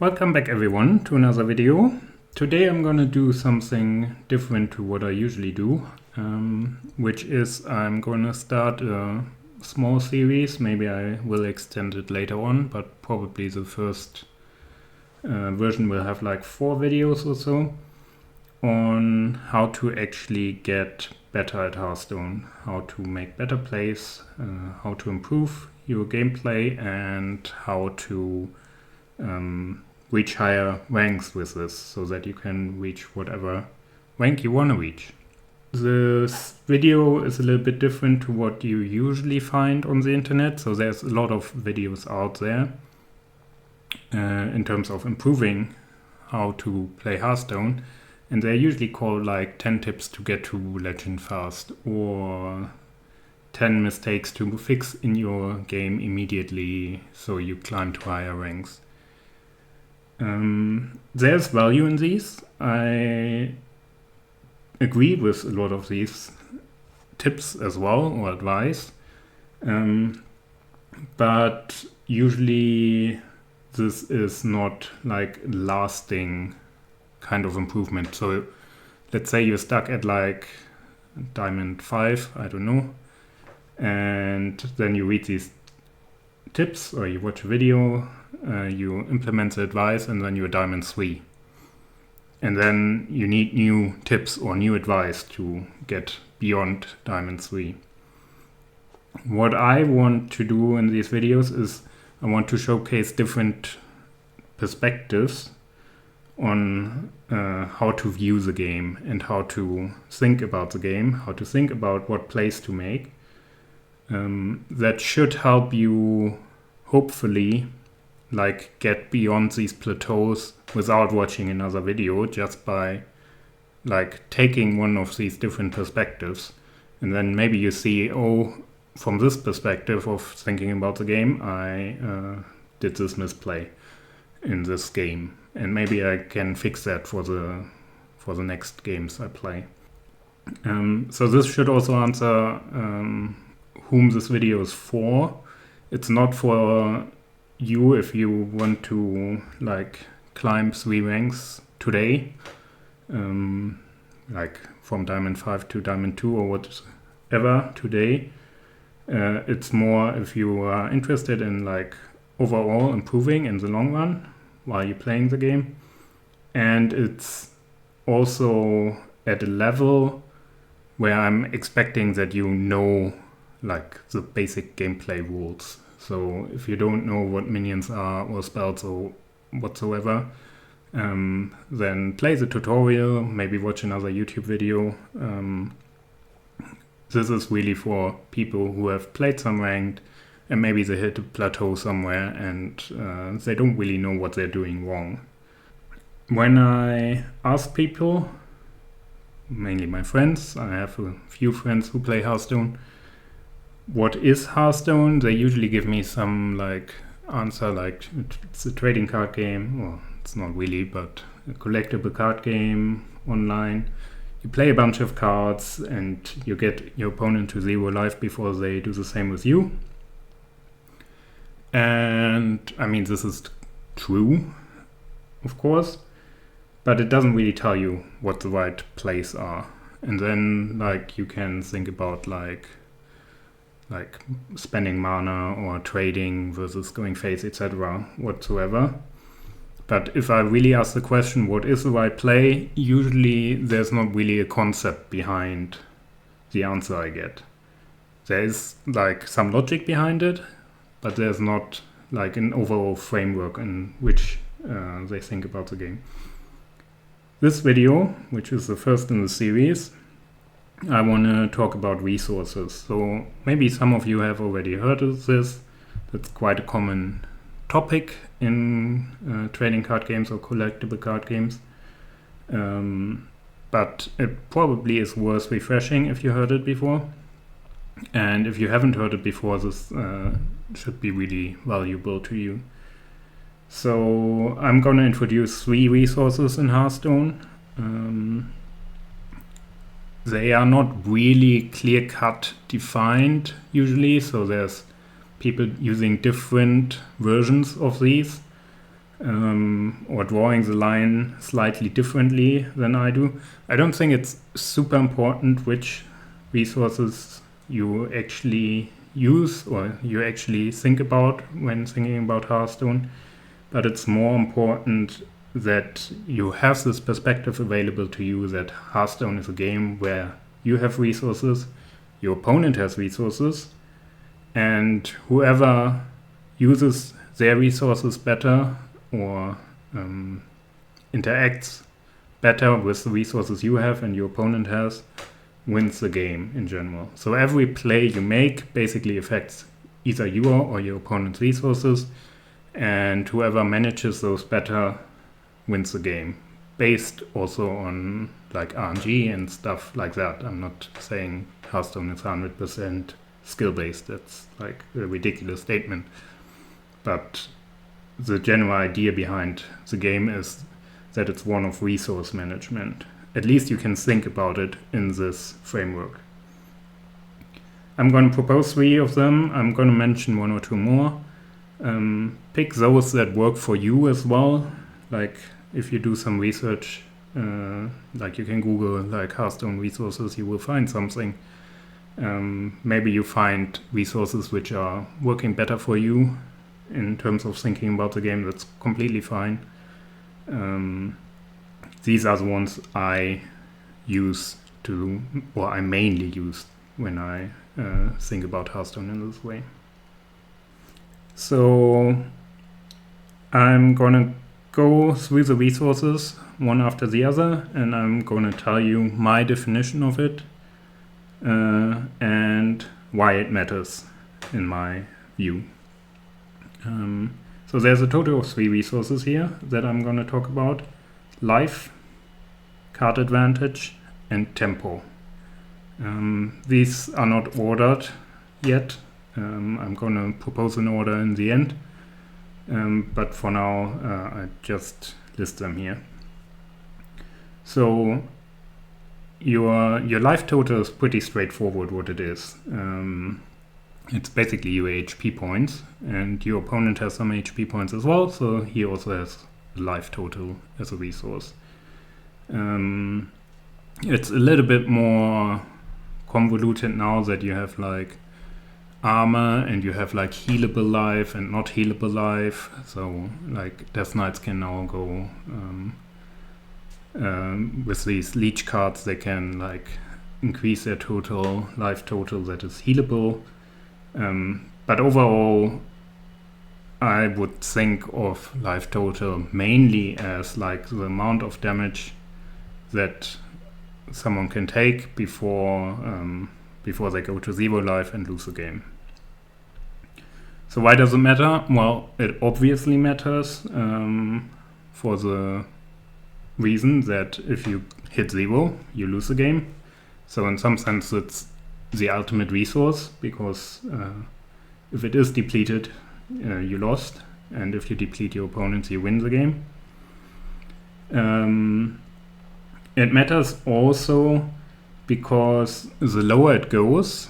Welcome back everyone to another video. Today I'm gonna do something different to what I usually do, which is I'm gonna start a small series. Maybe I will extend it later on, but probably the first version will have like 4 videos or so on how to actually get better at Hearthstone, how to make better plays, how to improve your gameplay, and how to reach higher ranks with this so that you can reach whatever rank you want to reach. This video is a little bit different to what you usually find on the internet, so there's a lot of videos out there in terms of improving how to play Hearthstone, and they're usually called like 10 tips to get to legend fast or 10 mistakes to fix in your game immediately so you climb to higher ranks. There's value in these. I agree with a lot of these tips as well, or advice, but usually this is not like lasting kind of improvement. So let's say you're stuck at like Diamond 5, I don't know, and then you read these tips or you watch a video, you implement the advice, and then you're Diamond 3. And then you need new tips or new advice to get beyond Diamond 3. What I want to do in these videos is I want to showcase different perspectives on how to view the game and how to think about the game, how to think about what plays to make. That should help you hopefully like get beyond these plateaus without watching another video, just by like taking one of these different perspectives, and then maybe you see, oh, from this perspective of thinking about the game, I did this misplay in this game, and maybe I can fix that for the next games I play. So this should also answer whom this video is for. It's not for you if you want to like climb 3 ranks today, like from Diamond 5 to Diamond 2 or whatever today. It's more if you are interested in like overall improving in the long run while you're playing the game. And it's also at a level where I'm expecting that you know like the basic gameplay rules. So if you don't know what minions are or spells or whatsoever, then play the tutorial, maybe watch another YouTube video. This is really for people who have played some ranked and maybe they hit a plateau somewhere and they don't really know what they're doing wrong. When I ask people, mainly my friends, I have a few friends who play Hearthstone, what is Hearthstone, they usually give me some like answer like it's a trading card game. Well, it's not really, but a collectible card game online. You play a bunch of cards and you get your opponent to 0 life before they do the same with you. And I mean, this is true, of course, but it doesn't really tell you what the right plays are. And then like you can think about like spending mana or trading versus going face, etc. whatsoever. But if I really ask the question, what is the right play, usually there's not really a concept behind the answer I get. There is like some logic behind it, but there's not like an overall framework in which they think about the game. This video, which is the first in the series, I want to talk about resources. So maybe some of you have already heard of this. That's quite a common topic in trading card games or collectible card games. But it probably is worth refreshing if you heard it before. And if you haven't heard it before, this should be really valuable to you. So I'm going to introduce 3 resources in Hearthstone. They are not really clear-cut defined usually, so there's people using different versions of these. or drawing the line slightly differently than I do. I don't think it's super important which resources you actually use or you actually think about when thinking about Hearthstone, but it's more important that you have this perspective available to you that Hearthstone is a game where you have resources, your opponent has resources, and whoever uses their resources better or interacts better with the resources you have and your opponent has wins the game in general. So every play you make basically affects either your or your opponent's resources, and whoever manages those better wins the game, based also on like RNG and stuff like that. I'm not saying Hearthstone is 100% skill-based. That's like a ridiculous statement. But the general idea behind the game is that it's one of resource management. At least you can think about it in this framework. I'm going to propose 3 of them. I'm going to mention 1 or 2 more. Pick those that work for you as well. Like if you do some research, like you can Google like Hearthstone resources, you will find something. Maybe you find resources which are working better for you in terms of thinking about the game. That's completely fine. These are the ones I use to, or I mainly use when I think about Hearthstone in this way. So I'm gonna go through the resources one after the other, and I'm gonna tell you my definition of it and why it matters in my view. So there's a total of 3 resources here that I'm gonna talk about: life, card advantage, and tempo. These are not ordered yet. I'm going to propose an order in the end, but for now I just list them here. So your life total is pretty straightforward what it is. It's basically your HP points, and your opponent has some HP points as well, so he also has a life total as a resource. It's a little bit more convoluted now that you have like armor and you have like healable life and not healable life. So like Death Knights can now go with these leech cards, they can like increase their total life total that is healable. But overall, I would think of life total mainly as like the amount of damage that someone can take before they go to 0 life and lose the game. So why does it matter? Well, it obviously matters for the reason that if you hit 0, you lose the game. So in some sense, it's the ultimate resource, because if it is depleted, you lost, and if you deplete your opponents, you win the game. It matters also because the lower it goes,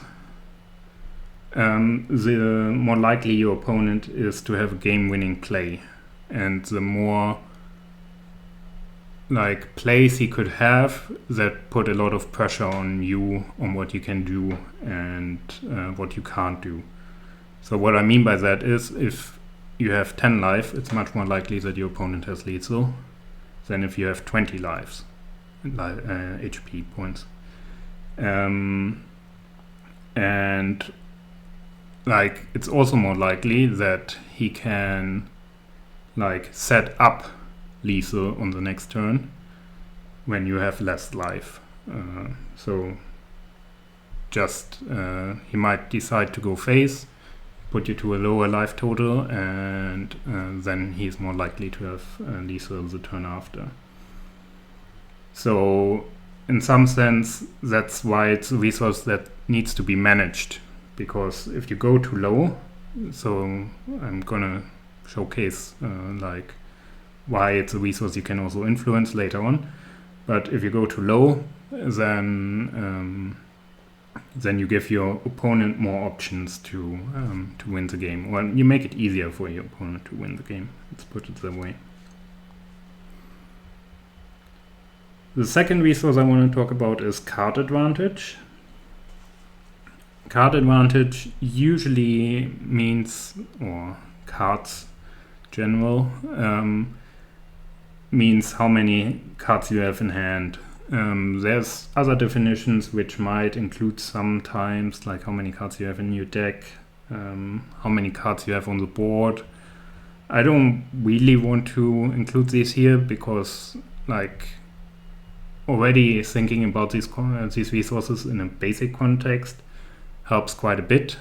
the more likely your opponent is to have a game-winning play, and the more like plays he could have that put a lot of pressure on you on what you can do and what you can't do. So what I mean by that is, if you have 10 life, it's much more likely that your opponent has lethal than if you have 20 lives. HP points, and like it's also more likely that he can like set up lethal on the next turn when you have less life. So just he might decide to go face, put you to a lower life total, and then he's more likely to have lethal the turn after. So in some sense, that's why it's a resource that needs to be managed, because if you go too low, so I'm gonna showcase like why it's a resource you can also influence later on, but if you go too low, then then you give your opponent more options to win the game. Or you make it easier for your opponent to win the game. Let's put it that way. The second resource I want to talk about is card advantage. Card advantage usually means, or cards general, means how many cards you have in hand. There's other definitions which might include sometimes, like how many cards you have in your deck, how many cards you have on the board. I don't really want to include these here because, like, already thinking about these resources in a basic context helps quite a bit.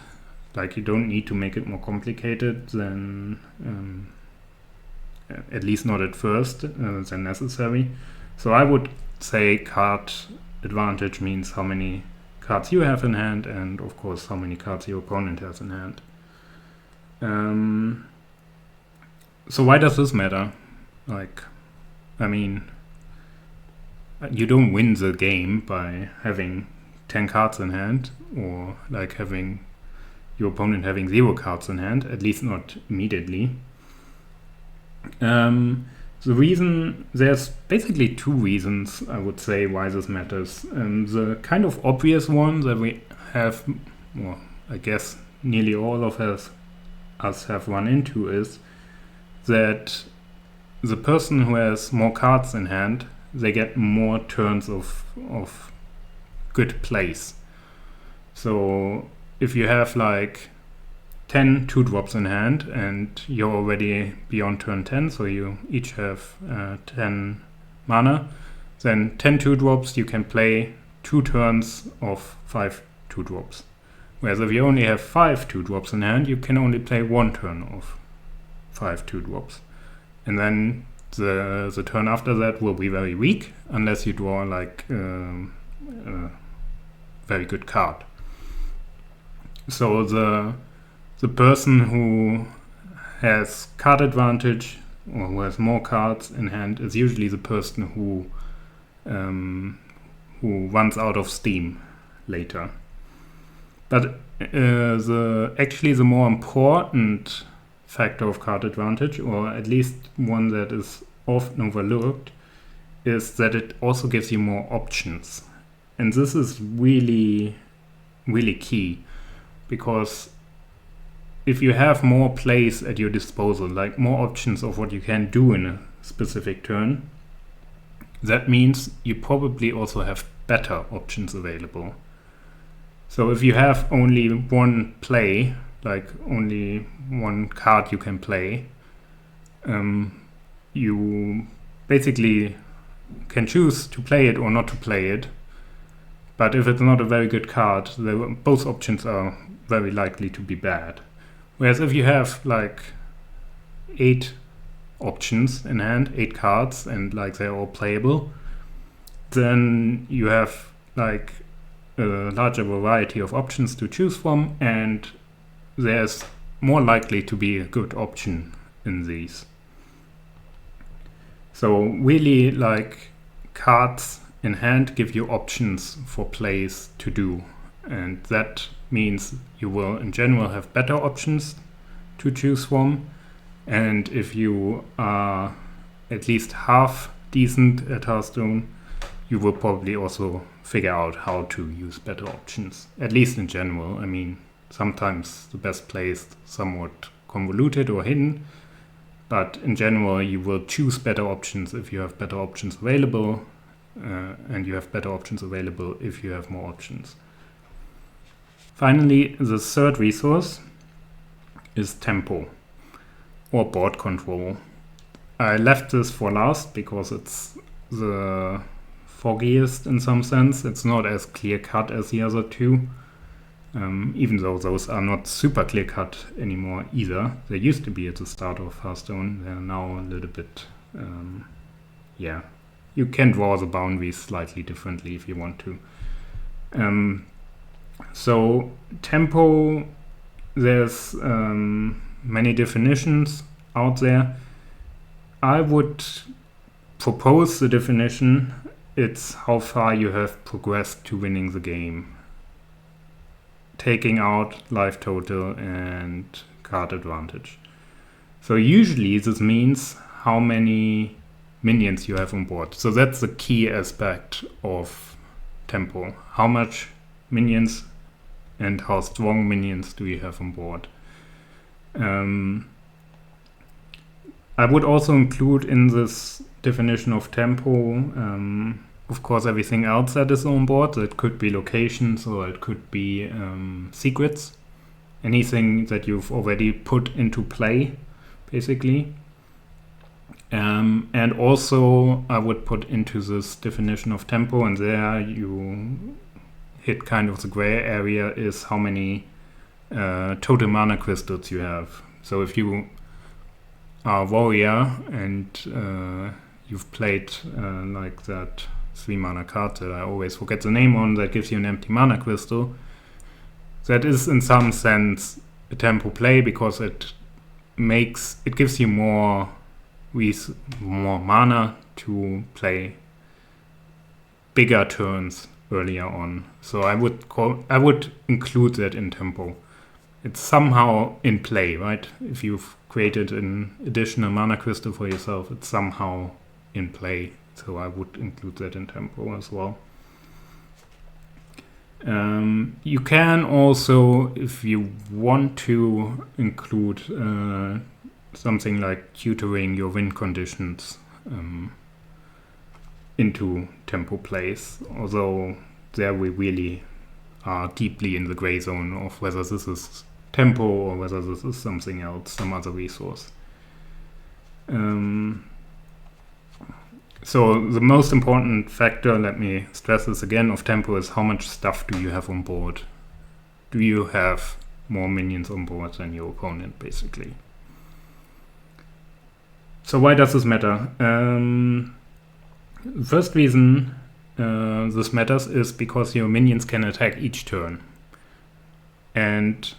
Like, you don't need to make it more complicated than, at least not at first, than necessary. So I would say card advantage means how many cards you have in hand, and of course how many cards your opponent has in hand. So why does this matter? Like, I mean, you don't win the game by having 10 cards in hand, or like having your opponent having 0 cards in hand, at least not immediately. The reason, there's basically 2 reasons, I would say, why this matters. The kind of obvious one that we have, well, I guess nearly all of us have run into, is that the person who has more cards in hand, they get more turns of good plays. So if you have like 10 2-drops in hand and you're already beyond turn 10, so you each have 10 mana, then 10 2-drops you can play 2 turns of 5 2-drops. Whereas if you only have 5 2-drops in hand, you can only play 1 turn of 5 2-drops. And then the turn after that will be very weak unless you draw like a very good card. So the person who has card advantage or who has more cards in hand is usually the person who runs out of steam later. But the more important factor of card advantage, or at least one that is often overlooked, is that it also gives you more options. And this is really, really key, because if you have more plays at your disposal, like more options of what you can do in a specific turn, that means you probably also have better options available. So if you have only one play, like only one card you can play, you basically can choose to play it or not to play it. But if it's not a very good card, both options are very likely to be bad. Whereas if you have like 8 options in hand, 8 cards, and like they're all playable, then you have like a larger variety of options to choose from, and there's more likely to be a good option in these. So really, like, cards in hand give you options for plays to do, and that means you will in general have better options to choose from. And if you are at least half decent at Hearthstone, you will probably also figure out how to use better options, at least in general. I mean, sometimes the best play is somewhat convoluted or hidden, but in general you will choose better options if you have better options available, and you have better options available if you have more options. Finally, the third resource is tempo, or board control. I left this for last because it's the foggiest in some sense. It's not as clear-cut as the other 2, even though those are not super clear-cut anymore either. They used to be at the start of Hearthstone. They're now a little bit, you can draw the boundaries slightly differently if you want to. So tempo, there's many definitions out there. I would propose the definition: it's how far you have progressed to winning the game. taking out life total and card advantage. So usually this means how many minions you have on board. So that's the key aspect of tempo. How much minions and how strong minions do you have on board? I would also include in this definition of tempo, of course, everything else that is on board. So it could be locations or it could be secrets. Anything that you've already put into play, basically. And also I would put into this definition of tempo, and there you hit kind of the gray area, is how many total mana crystals you have. So if you are a warrior and you've played like that 3 mana card that I always forget the name on, that gives you an empty mana crystal, that is in some sense a tempo play, because it gives you more mana to play bigger turns earlier on. So I would include that in tempo. It's somehow in play, right? If you've created an additional mana crystal for yourself, it's somehow in play. So I would include that in tempo as well. You can also, if you want to, include something like tutoring your win conditions into tempo plays, although there we really are deeply in the gray zone of whether this is tempo or whether this is something else, some other resource. So the most important factor, let me stress this again, of tempo is how much stuff do you have on board. Do you have more minions on board than your opponent, basically? So why does this matter? The first reason this matters is because your minions can attack each turn. And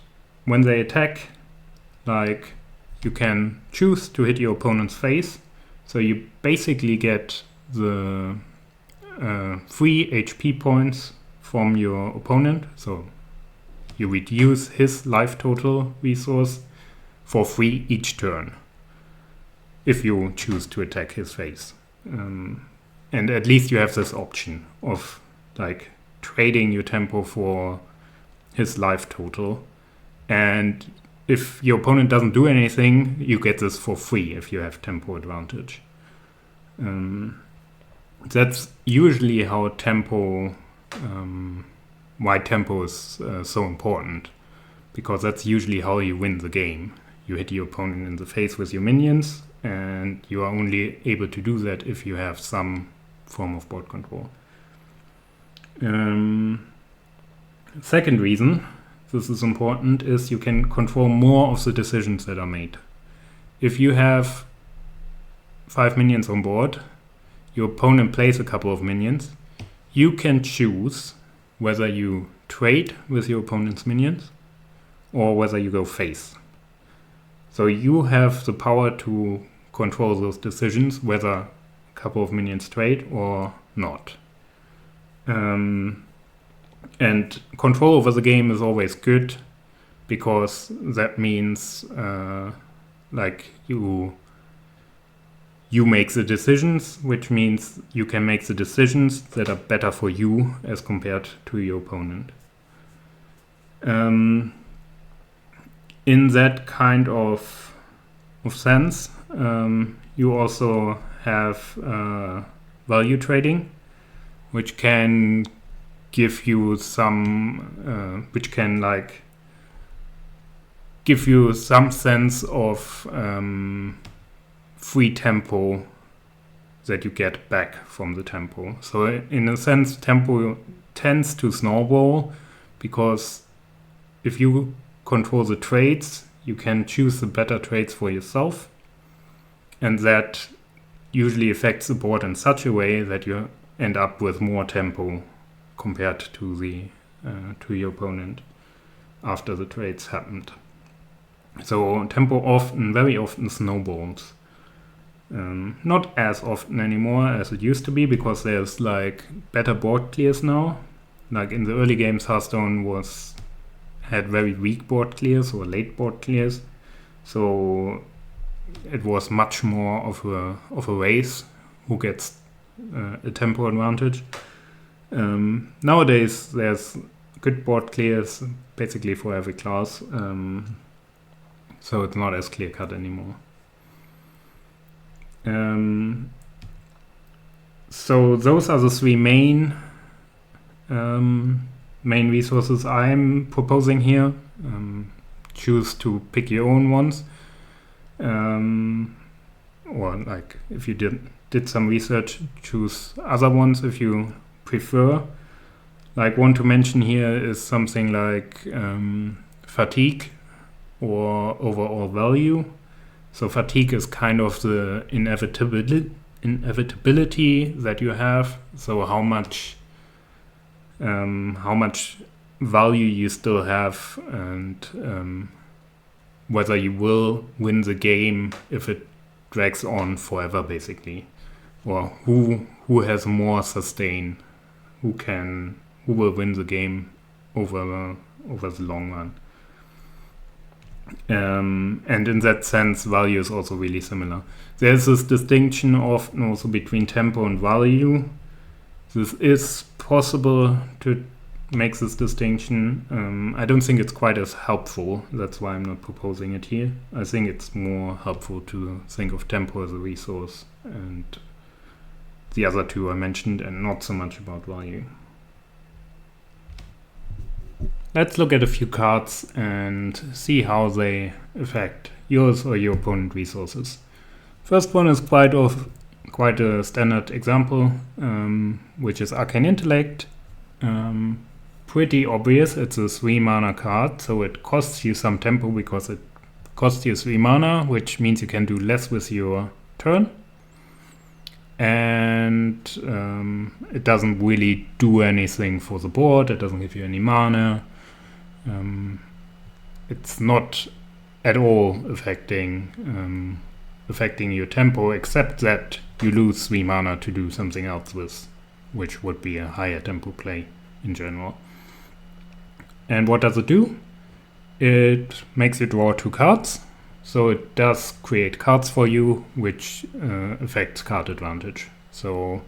when they attack, like, you can choose to hit your opponent's face. So you basically get the free HP points from your opponent. So you reduce his life total resource for free each turn, if you choose to attack his face. And at least you have this option of like trading your tempo for his life total. And if your opponent doesn't do anything, you get this for free if you have tempo advantage. That's usually how tempo, why tempo is so important, because that's usually how you win the game. You hit your opponent in the face with your minions, and you are only able to do that if you have some form of board control. Second reason this is important is you can control more of the decisions that are made. If you have 5 minions on board, your opponent plays a couple of minions, you can choose whether you trade with your opponent's minions or whether you go face. So you have the power to control those decisions, whether a couple of minions trade or not. And control over the game is always good, because that means like you make the decisions, which means you can make the decisions that are better for you as compared to your opponent. In that kind of sense, you also have value trading, which can give you some, give you some sense of free tempo that you get back from the tempo. So in a sense, tempo tends to snowball, because if you control the trades, you can choose the better trades for yourself, and that usually affects the board in such a way that you end up with more tempo compared to your opponent after the trades happened. So tempo very often snowballs. Not as often anymore as it used to be, because there's like better board clears now. Like in the early games, Hearthstone was had very weak board clears or late board clears, so it was much more of a race who gets a tempo advantage. Nowadays there's good board clears basically for every class, so it's not as clear cut anymore. So those are the three main resources I'm proposing here. Choose to pick your own ones, or like if you did some research, choose other ones if you prefer. Like one to mention here is something like fatigue or overall value. So fatigue is kind of the inevitability that you have. So how much value you still have, and whether you will win the game if it drags on forever, basically, or who has more sustain, who will win the game over the long run. And in that sense, value is also really similar. There's this distinction often also between tempo and value. This is possible to make this distinction. I don't think it's quite as helpful. That's why I'm not proposing it here. I think it's more helpful to think of tempo as a resource and the other two I mentioned, and not so much about value. Let's look at a few cards and see how they affect yours or your opponent resources. First one is quite a standard example, which is Arcane Intellect. Pretty obvious, it's a 3 mana card, so it costs you some tempo because it costs you 3 mana, which means you can do less with your turn. And it doesn't really do anything for the board, it doesn't give you any mana. It's not at all affecting your tempo, except that you lose 3 mana to do something else with, which would be a higher tempo play in general. And what does it do? It makes you draw 2 cards, so it does create cards for you, which affects card advantage. So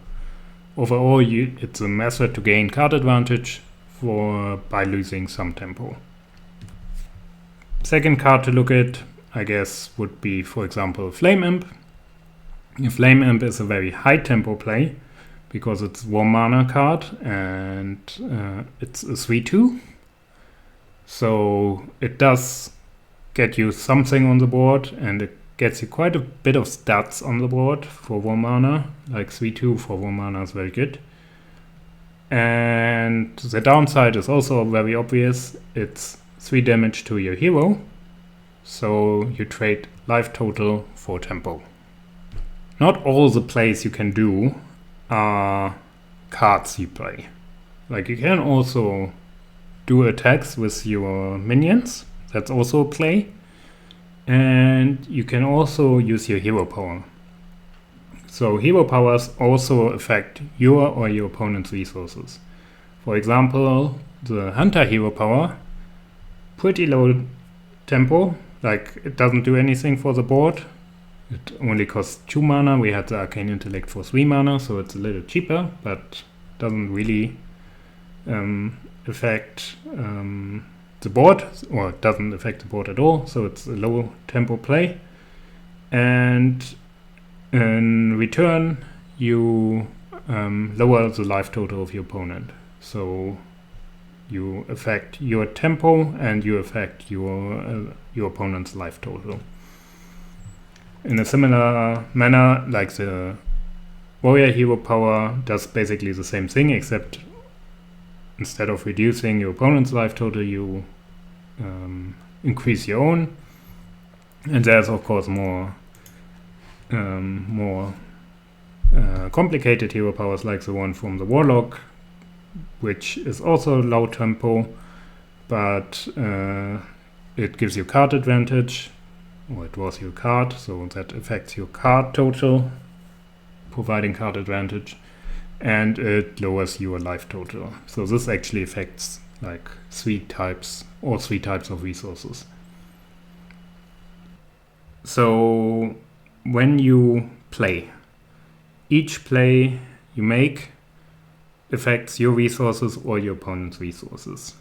overall, it's a method to gain card advantage by losing some tempo. Second card to look at, I guess, would be, for example, Flame Imp. A Flame Imp is a very high tempo play because it's 1 mana card and it's a 3/2. So it does get you something on the board, and it gets you quite a bit of stats on the board for 1 mana. Like 3/2 for 1 mana is very good. And the downside is also very obvious. It's 3 damage to your hero, so you trade life total for tempo. Not all the plays you can do are cards you play. Like you can also do attacks with your minions, that's also a play. And you can also use your hero power. So hero powers also affect your or your opponent's resources. For example, the Hunter hero power, pretty low tempo, like it doesn't do anything for the board. It only costs 2 mana. We had the Arcane Intellect for 3 mana, so it's a little cheaper, but doesn't really affect the board, or it doesn't affect the board at all, so it's a low tempo play. And in return, you lower the life total of your opponent. So you affect your tempo and you affect your opponent's life total. In a similar manner, like the warrior hero power does basically the same thing, except instead of reducing your opponent's life total, you increase your own. And there's of course more complicated hero powers, like the one from the warlock, which is also low tempo, but it gives you card advantage, or it draws your card, so that affects your card total, providing card advantage, and it lowers your life total. So this actually affects like all three types of resources. So when you play, each play you make affects your resources or your opponent's resources.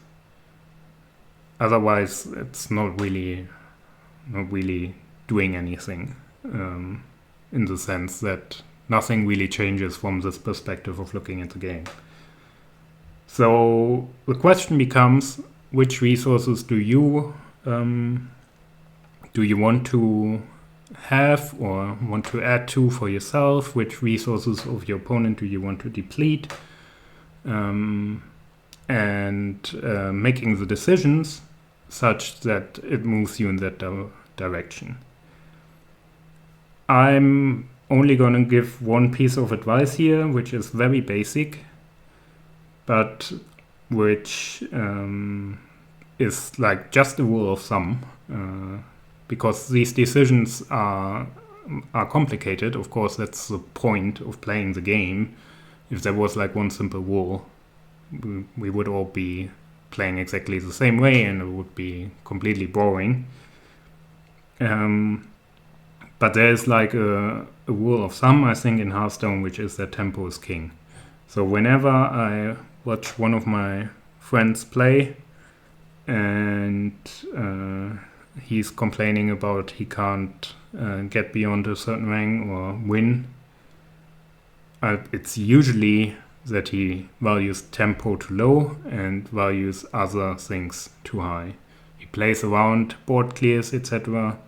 Otherwise, it's not really doing anything, in the sense that nothing really changes from this perspective of looking at the game. So the question becomes, which resources do you want to have or want to add to for yourself? Which resources of your opponent do you want to deplete? And making the decisions such that it moves you in that direction. I'm only going to give one piece of advice here, which is very basic, but which is like just a rule of thumb, because these decisions are complicated. Of course, that's the point of playing the game. If there was like one simple rule, we would all be playing exactly the same way and it would be completely boring. But there is like a rule of thumb, I think, in Hearthstone, which is that tempo is king. So whenever I watch one of my friends play and he's complaining about he can't get beyond a certain rank or win, it's usually that he values tempo too low and values other things too high. He plays around board clears, etc.,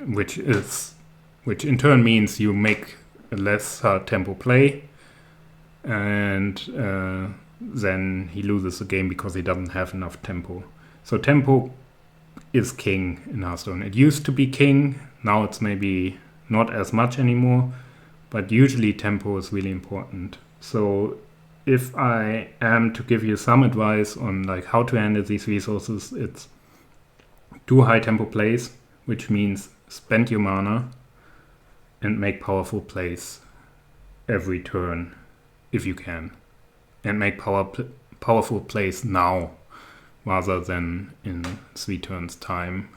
which in turn means you make a less tempo play, and then he loses the game because he doesn't have enough tempo. So tempo is king in Hearthstone. It used to be king, now it's maybe not as much anymore, but usually tempo is really important. So if I am to give you some advice on like how to handle these resources, it's do high tempo plays, which means spend your mana and make powerful plays every turn if you can, and make powerful plays now rather than in 3 turns time,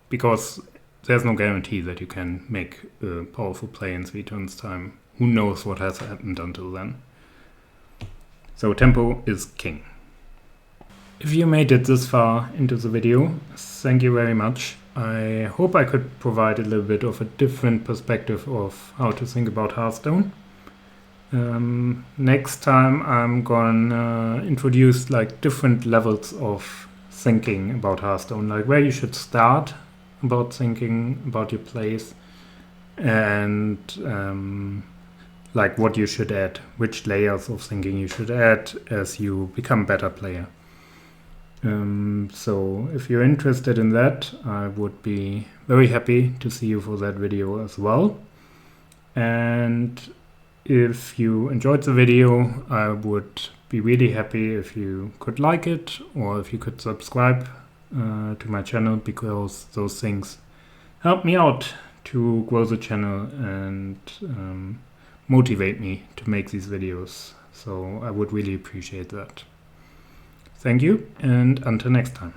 because there's no guarantee that you can make a powerful play in 3 turns time. Who knows what has happened until then? So tempo is king. If you made it this far into the video, thank you very much. I hope I could provide a little bit of a different perspective of how to think about Hearthstone. Next time I'm gonna introduce like different levels of thinking about Hearthstone, like where you should start about thinking about your plays, and like what you should add, which layers of thinking you should add as you become a better player. So if you're interested in that, I would be very happy to see you for that video as well. And if you enjoyed the video, I would be really happy if you could like it or if you could subscribe to my channel, because those things help me out to grow the channel and motivate me to make these videos. So I would really appreciate that. Thank you, and until next time.